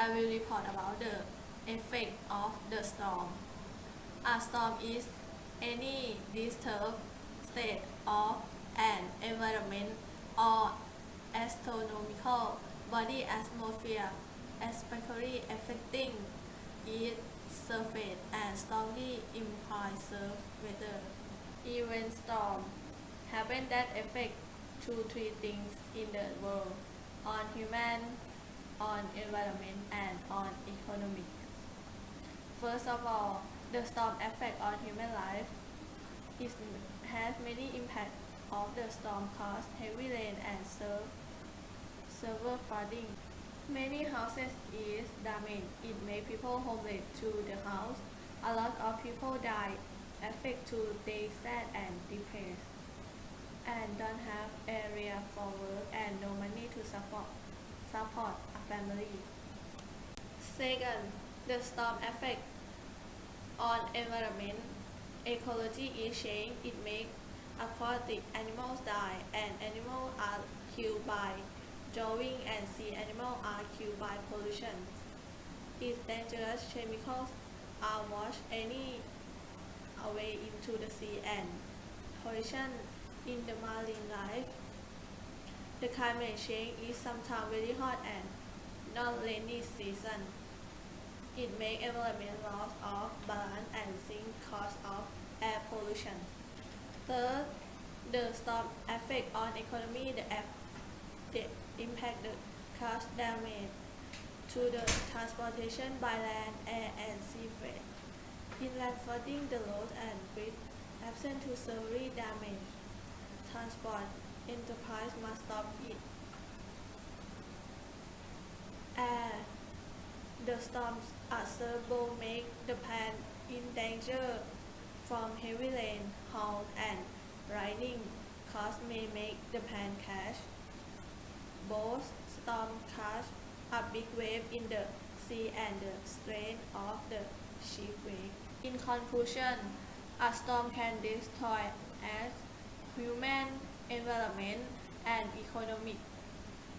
I will report about the effect of the storm. A storm is any disturbed state of an environment or astronomical body atmosphere, especially affecting its surface and strongly impacts weather. Event storm happen that affect two three things in the world: on human, on environment, and on economic. First of all, the storm effect on human life. It has many impacts. Of the storm cause heavy rain and severe flooding. Many houses is damaged. It made people homeless to the house. A lot of people died, affect to they sad and depressed, and don't have area for work and no money to support a family. Second, the storm effect on environment. Ecology is changed. It makes aquatic animals die and animals are killed by drowning and sea animals are killed by pollution. If dangerous chemicals are washed any away into the sea and pollution in the marine life. The climate change is sometimes very hot and not rainy season. It makes environment loss of balance and sink cause of air pollution. Third, the storm effect on economy. The impact the cause damage to the transportation by land, air, and sea freight. Inland flooding the road and bridge absent to severe damage. Transport enterprise must stop it. Air. The storms also make the plane in danger from heavy rain, hail, and lightning. Cause may make the plane crash. Both storms cause a big wave in the sea and the strength of the shipwreck. In conclusion, a storm can destroy as human, environment, and economic.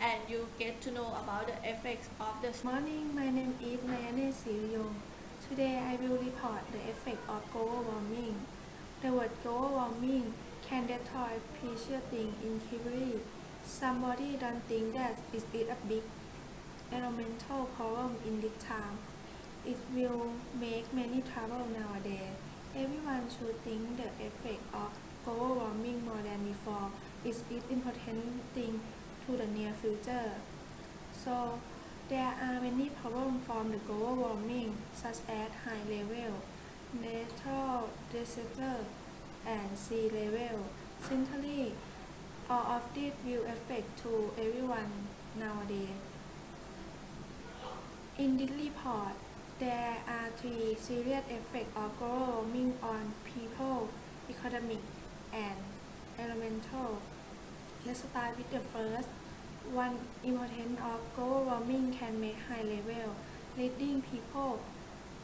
And you get to know about the effects of the storm. Morning, my name is Nayane Silyo. Today I will report the effect of global warming. The word global warming can destroy precious things incredibly. Somebody don't think that it is a big environmental problem in this time. It will make many trouble nowadays. Everyone should think the effect of global warming more than before. It is important thing to the near future. So there are many problems from the global warming such as high level, natural disaster, and sea level. Simply, all of this will affect to everyone nowadays. In this report, there are three serious effects of global warming on people, economic, and environmental. Let's start with the first. One important of global warming can make high level, leading people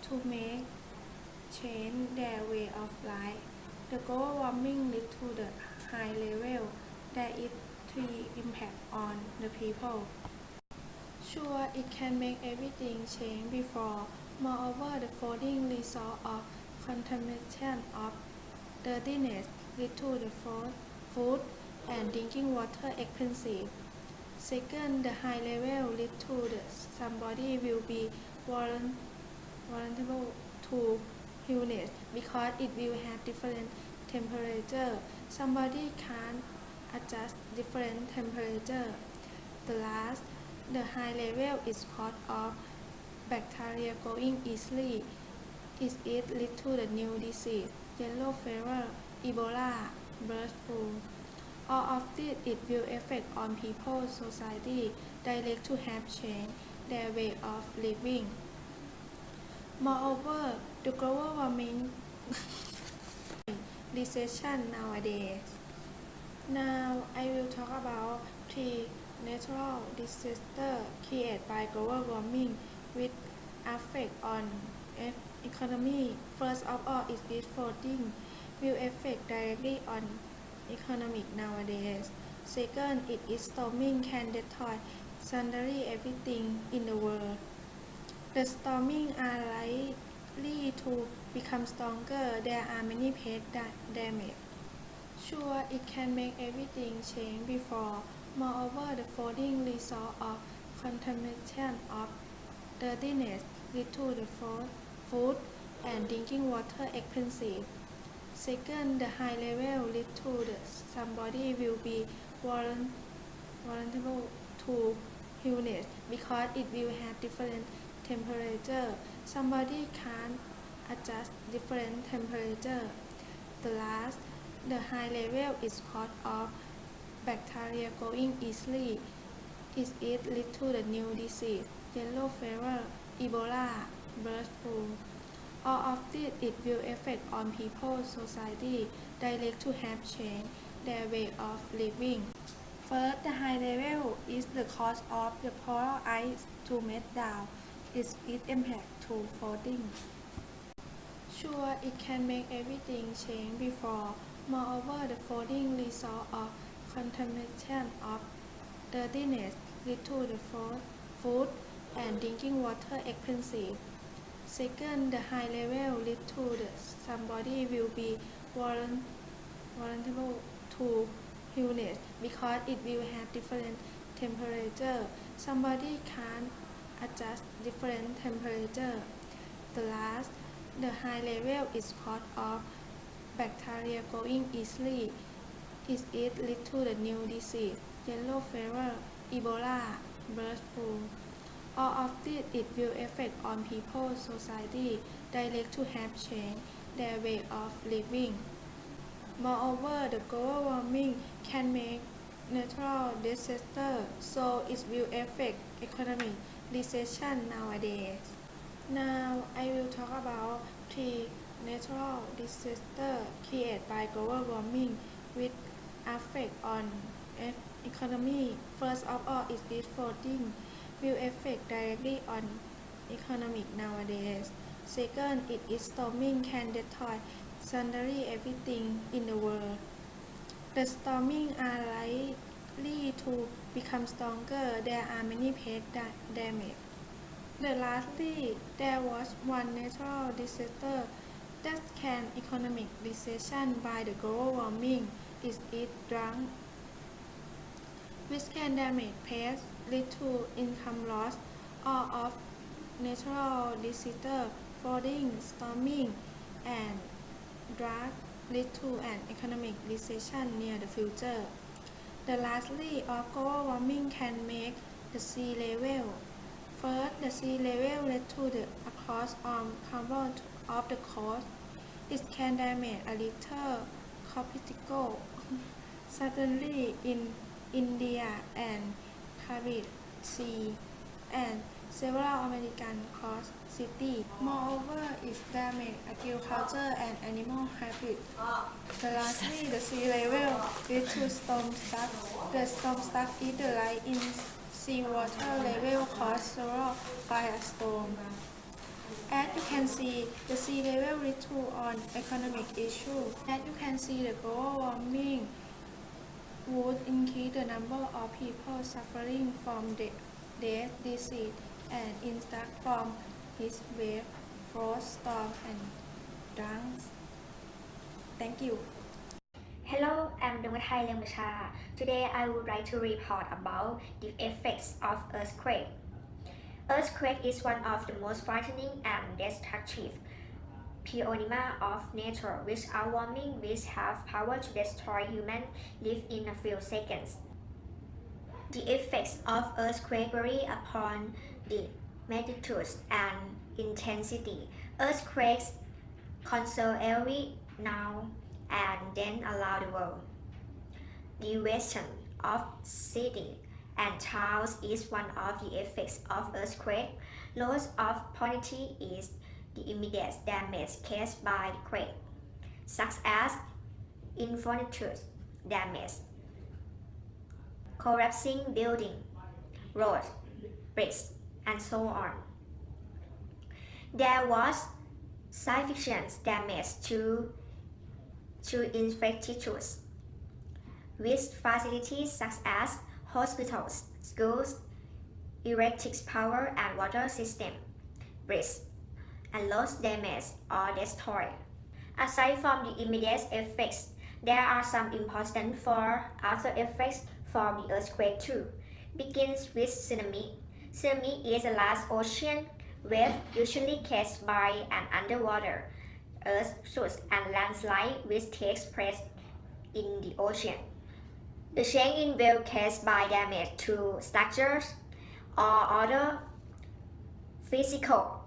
to make change their way of life. The global warming leads to the high level. There is three impact on the people. Sure, it can make everything change before. Moreover, the falling result of contamination of dirtiness lead to the food and drinking water expensive. Second, the high level lead to the somebody will be vulnerable to illness because it will have different temperature. Somebody can't adjust different temperature. The last, the high level is cause of bacteria growing easily. It lead to the new disease, yellow fever, Ebola, bird flu. All of this it will affect on people, society, direct to have changed their way of living. Moreover, the global warming recession nowadays. Now I will talk about three natural disasters created by global warming which affect on economy. First of all is this flooding will affect directly on economic nowadays. Second, it is storming can destroy suddenly everything in the world. The storming are likely to become stronger. There are many pest damage. Sure, it can make everything change before. Moreover, the flooding result of contamination of dirtiness lead to the food and drinking water expensive. Second, the high level lead to the somebody will be vulnerable to illness because it will have different temperature. Somebody can't adjust different temperature. The last, the high level is cause of bacteria growing easily. It lead to the new disease, yellow fever, Ebola, bird flu. All of this it will affect on people, society, direct to have change their way of living. First, the high level is the cause of the polar ice to melt down. Its impact to flooding. Sure, it can make everything change before. Moreover, the flooding result of contamination of dirtiness lead to the food and drinking water expensive. Second, the high level lead to the somebody will be vulnerable to illness because it will have different temperature. Somebody can't adjust different temperature. The last, the high level is cause of bacteria growing easily. It lead to the new disease, yellow fever, Ebola, bird flu. All of this it will affect on people, society, direct to have change their way of living. Moreover, the global warming can make natural disaster, so it will affect economic recession nowadays. Now I will talk about three natural disasters created by global warming which affect on economy. First of all is this flooding will affect directly on economic nowadays. Second, it is storming can destroy suddenly everything in the world. The storming are likely to become stronger. There are many pest damage. Lastly, there was one natural disaster that can economic recession by the global warming is drought, which can damage pests, lead to income loss. All of natural disaster, flooding, storming, and drought lead to an economic recession near the future. The lastly of global warming can make the sea level. First, the sea level led to the across carbon of the coast. It can damage a little Copistico, suddenly in India and Caribbean Sea, and several American coast cities. Moreover, it damaged agriculture and animal habitat. Lastly, the sea level lead to storm surge. The storm surge is the rise in seawater level caused several by a storm. As you can see, the sea level lead to an economic issue. As you can see, the global warming would increase the number of people suffering from death, disease, and injury from heat wave, frost storm, and droughts. Thank you. Hello, I'm Dongthai Lemcha. Today I would like to report about the effects of earthquake. Earthquake is one of the most frightening and destructive phenomena of nature, which are warming which have power to destroy human life in a few seconds. The effects of earthquake vary upon the magnitude and intensity. Earthquakes concern every now and then around the world. The erosion of cities and towns is one of the effects of earthquake. Loss of property is the immediate damage caused by the quake, such as infrastructure damage, collapsing buildings, roads, bridges, and so on. There was significant damage to infrastructures, with facilities such as hospitals, schools, electric power and water system. risk, and lost, damage, or destroy. Aside from the immediate effects, there are some important after effects from the earthquake too. Begins with tsunami. Tsunami is a large ocean wave usually caused by an underwater earthquake and landslide which takes place in the ocean. The change in wave caused by damage to structures or other physical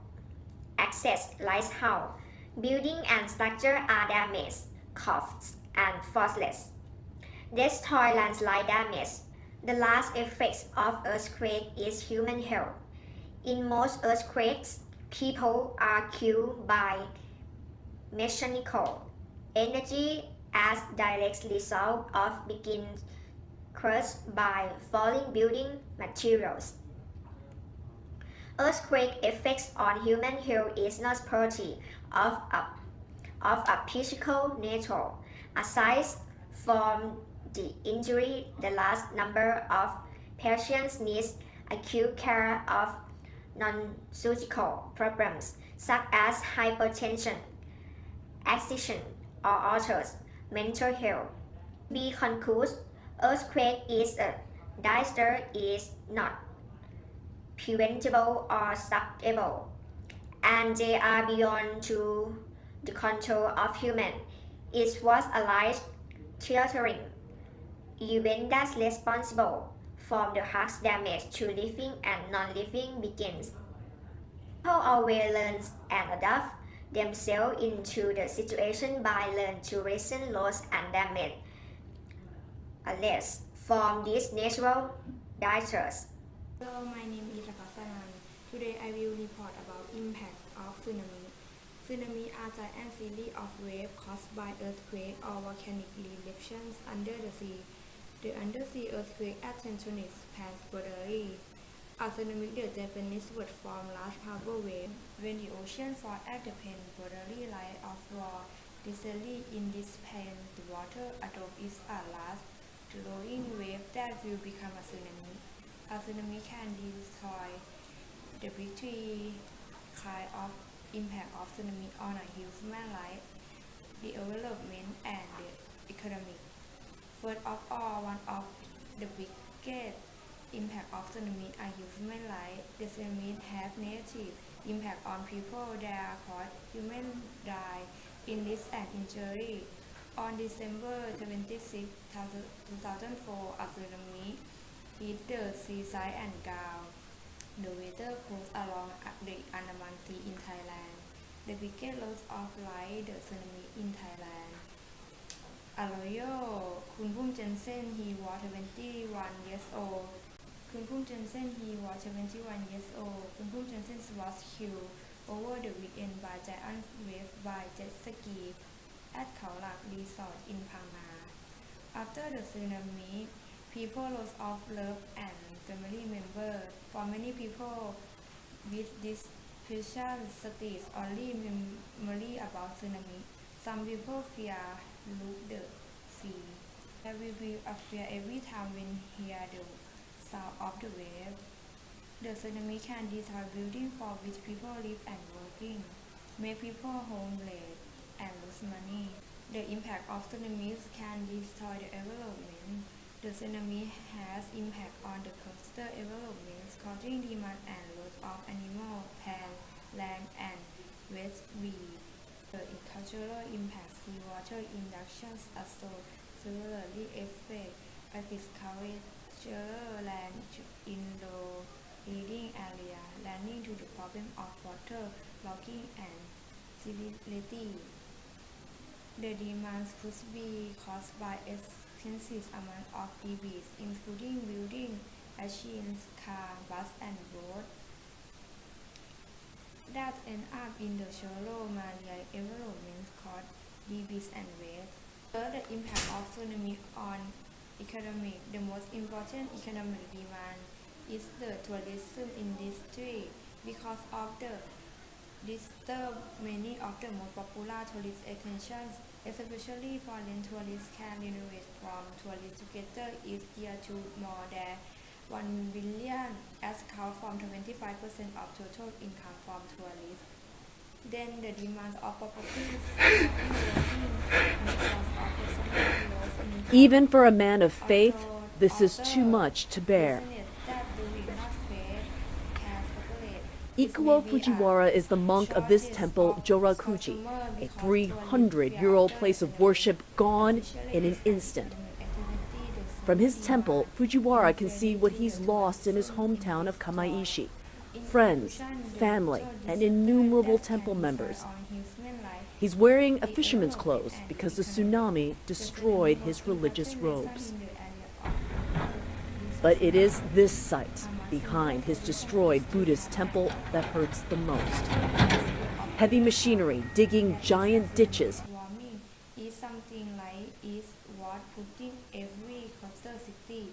assets like house, building and structure are damaged, collapsed, and faultless. Destroy landslide damage. The last effect of earthquake is human health. In most earthquakes, people are killed by mechanical energy as direct result of being crushed by falling building materials. Earthquake effects on human health is not property of a physical nature. Aside from the injury, the large number of patients needs acute care of non-surgical problems such as hypertension, addiction, or others, mental health. Be concludes, earthquake is a disaster is not preventable or stoppable, and they are beyond to the control of human. It was a life-threatening event that's responsible from the harsh damage to living and non-living beings. People always learn and adapt themselves into the situation by learning to lessen loss and damage from these natural disasters. Hello, my name is Rakasanan. Today I will report about impact of tsunami. Tsunami are giant series of waves caused by earthquake or volcanic eruptions under the sea. The undersea earthquake at Tectonic plates boundary. A tsunami, the Japanese word from large power wave. When the ocean falls at the boundary line of war, recently in this plane, the water atop is a large rolling wave that will become a tsunami. A tsunami can destroy the big three kind of impact of tsunami on a human life, the development, and the economy. First of all, one of the biggest impact of tsunami on human life. The tsunami have negative impact on people that cause human die, illness and injury. On December 26, 2004, a tsunami hit the seaside and ground the water coast along the Andaman Sea in Thailand. The biggest loss of life, the tsunami in Thailand. Arroyo Kunpum Jensen, he was 21 years old. Kunpum Jensen, he was 71 years old. Kunpum Jensen was killed over the weekend by giant wave by jet ski at Khao Lak Resort in Phang Nga. After the tsunami, people lost of loved and family members. For many people with this special status only memory about tsunami. Some people fear look the sea. There will be a fear every time when hear the sound of the wave. The tsunami can destroy buildings for which people live and working, make people homeless and lose money. The impact of tsunamis can destroy the environment. The tsunami has impact on the coastal development, causing demand and loss of animal, plant, land, and waterways. The cultural impact, seawater inductions also similarly affect agriculture land in low lying area, leading to the problem of water logging and salinity. The demand could be caused by extensive amount of debris, including building, machines, car, bus, and boat, that end up in the shallow marine environment called debris and waste. The impact of tsunami on economy. The most important economic demand is the tourism industry. Because of the disturb many of the most popular tourist attractions, especially foreign tourists can renovate from tourists together each year to more than 1 billion as account from 25% of total income from tourists. Then the demand of properties for investing because of personal loss in income. Even for a man of faith, this is too much to bear. That doing not faith can speculate. Ikuo Fujiwara is the monk of this temple, Jorakuji, a 300-year-old place of worship gone in an instant. From his temple, Fujiwara can see what he's lost in his hometown of Kamaishi: friends, family, and innumerable temple members. He's wearing a fisherman's clothes because the tsunami destroyed his religious robes. But it is this site behind his destroyed Buddhist temple that hurts the most. Heavy machinery digging giant ditches Warming is something like is what putting every coastal city.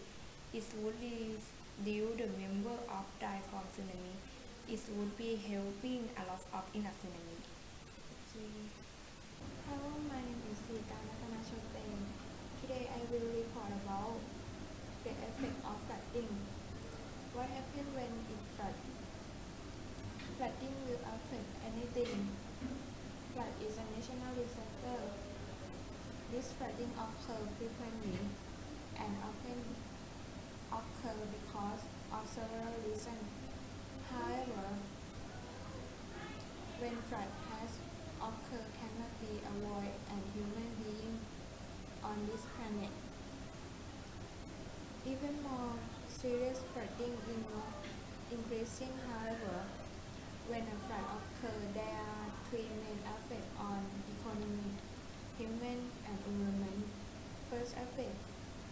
It would reduce the member of die from tsunami. It would be helping a lot of in a tsunami. Hello, my name is Rita Natanachoten. Today I will report about the effect of flooding. What happens when it floods? Flooding will affect anything. Flood is a national disaster. This flooding occurs frequently and often occur because of several reasons. However, when flood has occurred cannot be avoided and human beings on this planet. Even more serious flooding is increasing. However, when a flood occurs, there are three main effects on economy, human, and environment. First effect,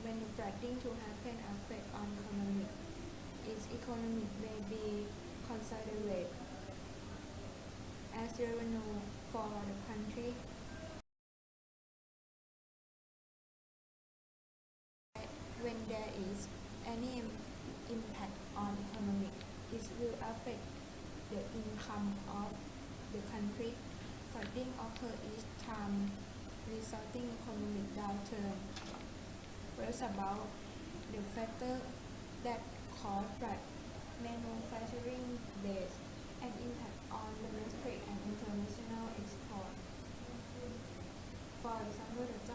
when the flooding to happen affect on economy, its economy may be considered as revenue for the country. When there is any impact on economy, it will affect the income of the country. Flooding occurs each time, resulting economic downturn. First, about the factor that cause flood: manufacturing base and impact on domestic and international export. For example, the Chao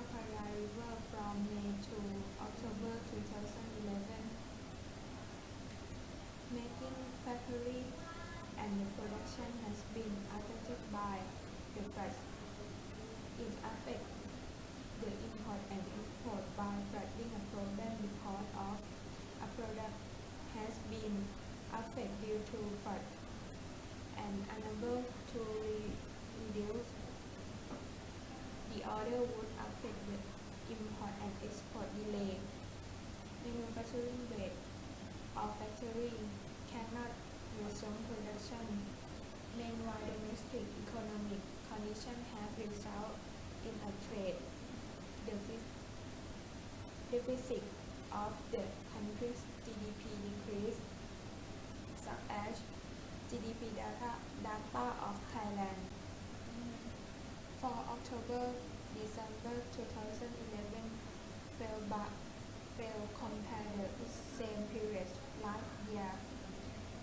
River from May to October 2011, making factory and the production has been affected by the floods. It affects the import and export by flooding a problem because of a product has been affected due to flood and unable to reduce. The order would affect the import and export delay. Manufacturing rate of factory cannot resume production. Meanwhile, domestic economic conditions have resulted in a trade deficit of the country's GDP decrease, such as GDP data of Thailand. For October-December 2011 fell compared to the same period last year,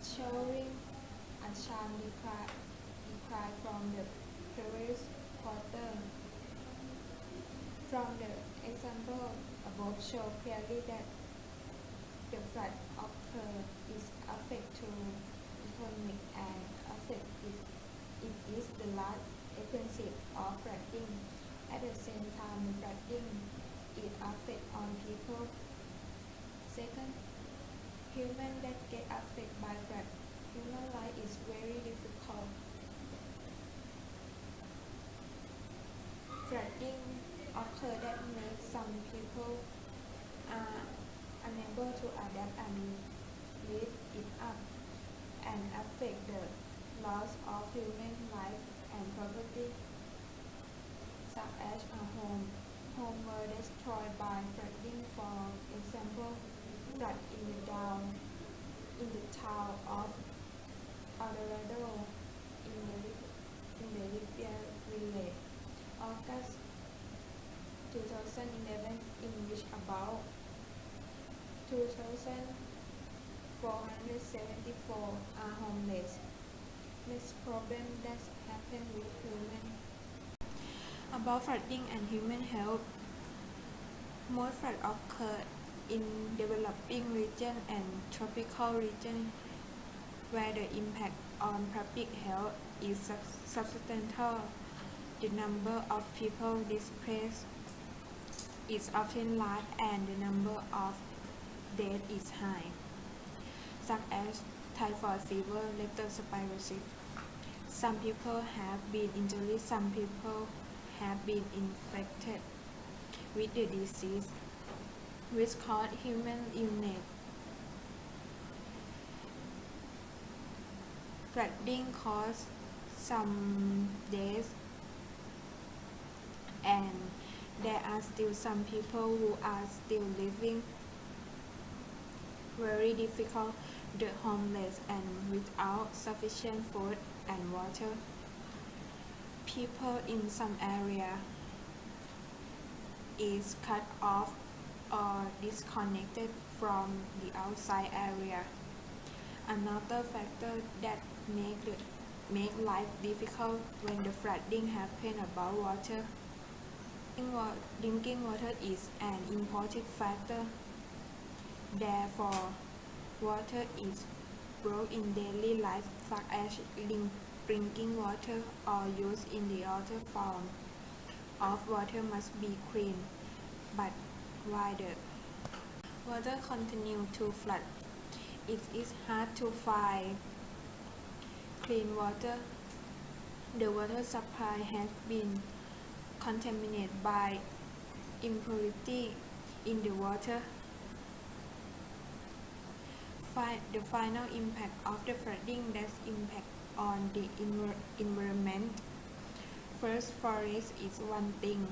showing a sharp decline from the previous quarter. From the example above show clearly that the flood occur is affect to economic and affect it is the last expensive of flooding. At the same time, flooding it affect on people. Second, human that get affected by flood. Human life is very difficult. Flooding occur that makes some people are unable to adapt and live it up and affect the loss of human life and property, such as a home. Homes were destroyed by flooding. For example, flood in the town of Colorado in the Lipia village, August 2011, in which about 2,000 474 are homeless. Next problem that happen with human. About flooding and human health. Most floods occur in developing region and tropical region where the impact on public health is substantial. The number of people displaced is often large and the number of deaths is high, such as typhoid fever, leptospirosis. Some people have been injured, some people have been infected with the disease, which cause human illness. Flooding caused some deaths, and there are still some people who are still living very difficult, the homeless and without sufficient food and water. People in some area is cut off or disconnected from the outside area. Another factor that make life difficult when the flooding happen about water. Drinking water is an important factor. Therefore, water is brought in daily life such as drinking water or use in the other form of water must be clean. But why the water continue to flood? It is hard to find clean water. The water supply has been contaminated by impurity in the water. The final impact of the flooding that impact on the environment. First, forest is one thing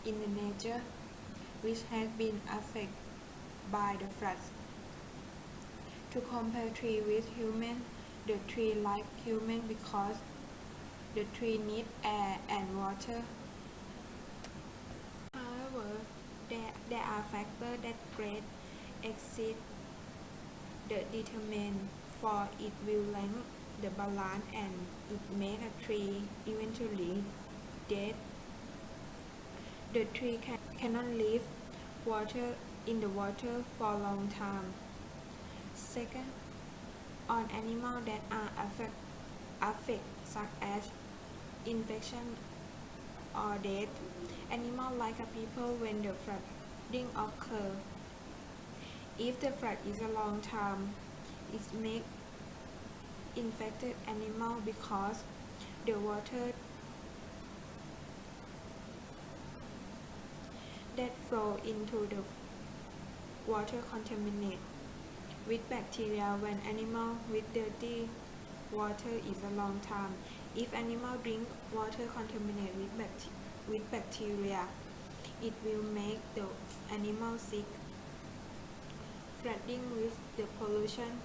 in the nature which has been affected by the floods. To compare tree with human, the tree like human because the tree need air and water. However, there are factors that great exceed the determined for it will length the balance and it make a tree eventually dead. The tree cannot live water in the water for a long time. Second, on animals that are affected such as infection or death. Animals like a people when the flooding occur. If the flood is a long time, it may infected animal because the water that flow into the water contaminate with bacteria when animal with dirty water is a long time. If animal drink water contaminated with bacteria, it will make the animal sick. Flooding with the pollution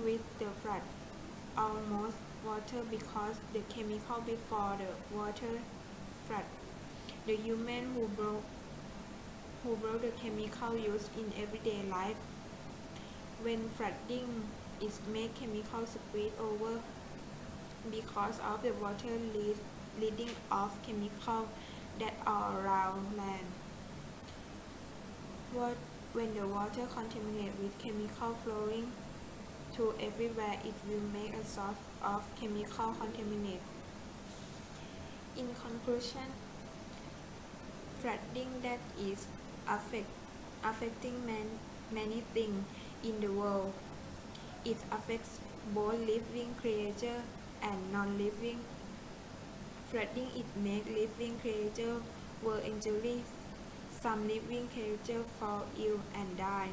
with the flood almost water because the chemical before the water flood. The human who broke the chemical used in everyday life. When flooding is make chemical spread over because of the water leading off chemical that are around land. When the water contaminated with chemical flowing to everywhere, it will make a source of chemical contaminate. In conclusion, flooding that is affecting many things in the world. It affects both living creatures and non-living. Flooding it make living creatures were injured. Some living creatures fall ill and die.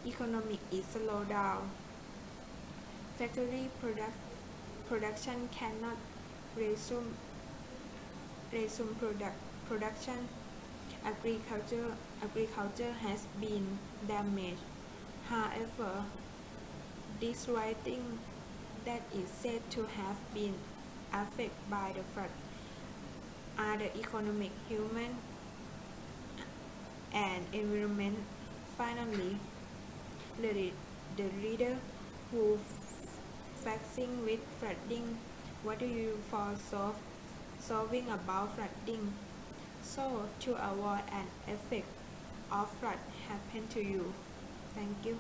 Economic is slowed down. Factory production cannot resume production. Agriculture has been damaged. However, this writing that is said to have been affected by the flood are the economic, human, and environment. Finally, the reader who facing with flooding. What do you for solving about flooding? So to avoid an effect of flood happen to you. Thank you.